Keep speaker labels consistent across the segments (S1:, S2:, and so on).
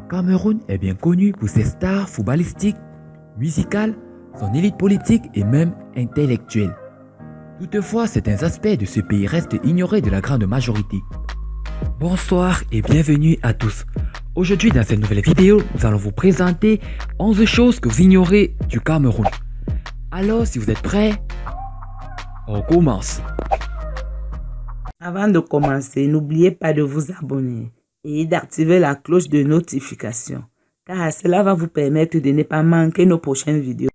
S1: Cameroun est bien connu pour ses stars footballistiques, musicales, son élite politique et même intellectuelle. Toutefois, certains aspects de ce pays restent ignorés de la grande majorité. Bonsoir et bienvenue à tous. Aujourd'hui, dans cette nouvelle vidéo, nous allons vous présenter 11 choses que vous ignorez du Cameroun. Alors, si vous êtes prêts, on commence.
S2: Avant de commencer, n'oubliez pas de vous abonner et d'activer la cloche de notification, car cela va vous permettre de ne pas manquer nos prochaines vidéos.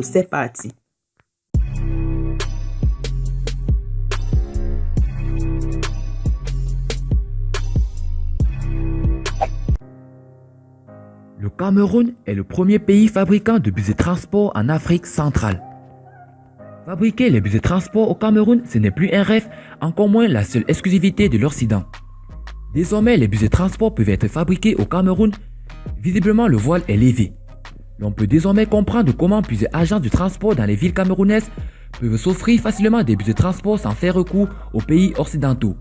S2: C'est parti.
S1: Le Cameroun est le premier pays fabricant de bus de transport en Afrique centrale. Fabriquer les bus de transport au Cameroun, ce n'est plus un rêve, encore moins la seule exclusivité de l'Occident. Désormais, les bus de transport peuvent être fabriqués au Cameroun. Visiblement, le voile est levé. L'on peut désormais comprendre comment plusieurs agences de transport dans les villes camerounaises peuvent s'offrir facilement des bus de transport sans faire recours aux pays occidentaux.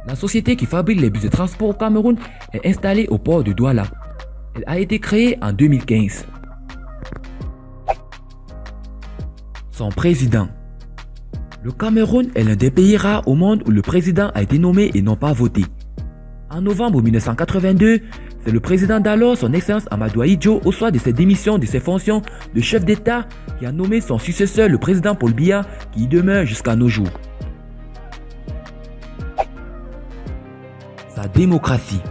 S1: La société qui fabrique les bus de transport au Cameroun est installée au port de Douala. Elle a été créée en 2015. Son président. Le Cameroun est l'un des pays rares au monde où le président a été nommé et non pas voté. En novembre 1982, c'est le président d'alors, son Excellence Amadou Ahidjo, au soir de ses démissions de ses fonctions de chef d'État, qui a nommé son successeur, le président Paul Biya, qui y demeure jusqu'à nos jours. Sa démocratie.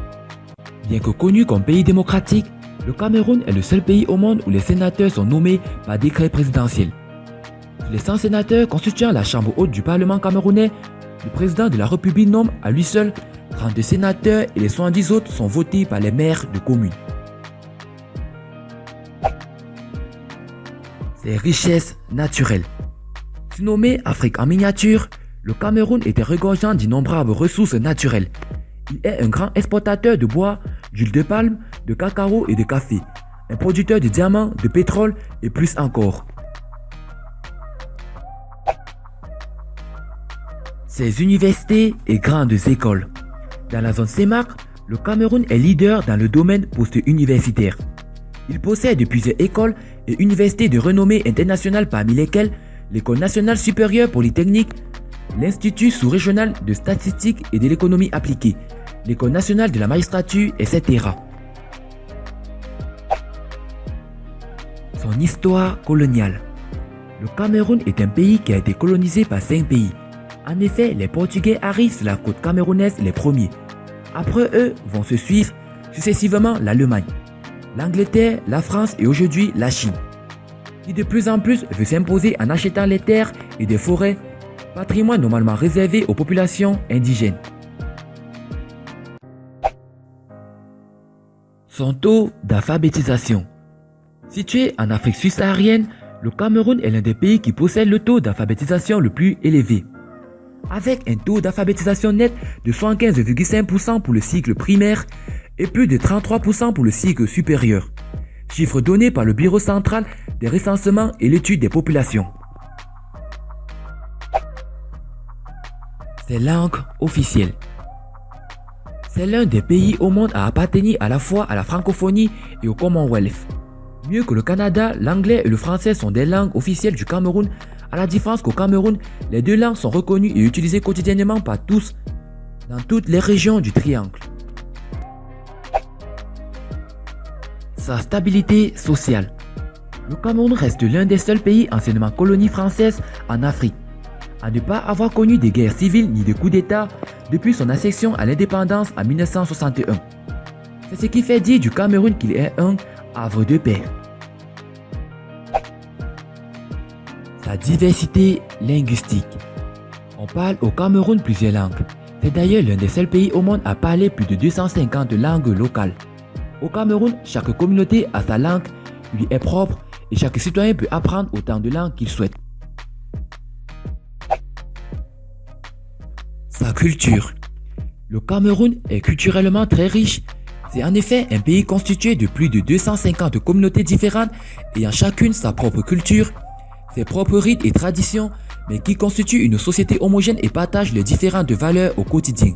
S1: Bien que connu comme pays démocratique, le Cameroun est le seul pays au monde où les sénateurs sont nommés par décret présidentiel. Sur les 100 sénateurs constituant la chambre haute du Parlement camerounais, le président de la République nomme à lui seul 32 sénateurs et les 70 autres sont votés par les maires de communes. Ses richesses naturelles. Surnommé Afrique en miniature, le Cameroun était regorgeant d'innombrables ressources naturelles. Il est un grand exportateur de bois, d'huile de palme, de cacao et de café, un producteur de diamants, de pétrole et plus encore. Ses universités et grandes écoles. Dans la zone CEMAC, le Cameroun est leader dans le domaine post-universitaire. Il possède plusieurs écoles et universités de renommée internationale parmi lesquelles l'École nationale supérieure polytechnique, l'Institut sous-régional de statistique et de l'économie appliquée, l'École nationale de la magistrature, etc. Son histoire coloniale. Le Cameroun est un pays qui a été colonisé par 5 pays. En effet, les Portugais arrivent sur la côte camerounaise les premiers. Après eux vont se suivre successivement l'Allemagne, l'Angleterre, la France et aujourd'hui la Chine, qui de plus en plus veut s'imposer en achetant les terres et des forêts, patrimoine normalement réservé aux populations indigènes. Son taux d'alphabétisation. Situé en Afrique subsaharienne, le Cameroun est l'un des pays qui possède le taux d'alphabétisation le plus élevé. Avec un taux d'alphabétisation net de 75,5% pour le cycle primaire et plus de 33% pour le cycle supérieur. Chiffre donné par le Bureau central des recensements et l'étude des populations. Ses langues officielles. C'est l'un des pays au monde à appartenir à la fois à la francophonie et au Commonwealth. Mieux que le Canada, l'anglais et le français sont des langues officielles du Cameroun, à la différence qu'au Cameroun, les deux langues sont reconnues et utilisées quotidiennement par tous dans toutes les régions du triangle. Sa stabilité sociale. Le Cameroun reste l'un des seuls pays anciennement colonie française en Afrique à ne pas avoir connu de guerres civiles ni de coups d'État depuis son accession à l'indépendance en 1961. C'est ce qui fait dire du Cameroun qu'il est un havre de paix. Sa diversité linguistique. On parle au Cameroun plusieurs langues. C'est d'ailleurs l'un des seuls pays au monde à parler plus de 250 langues locales. Au Cameroun, chaque communauté a sa langue, lui est propre et chaque citoyen peut apprendre autant de langues qu'il souhaite. Sa culture. Le Cameroun est culturellement très riche. C'est en effet un pays constitué de plus de 250 communautés différentes ayant chacune sa propre culture, ses propres rites et traditions, mais qui constituent une société homogène et partagent les différentes valeurs au quotidien.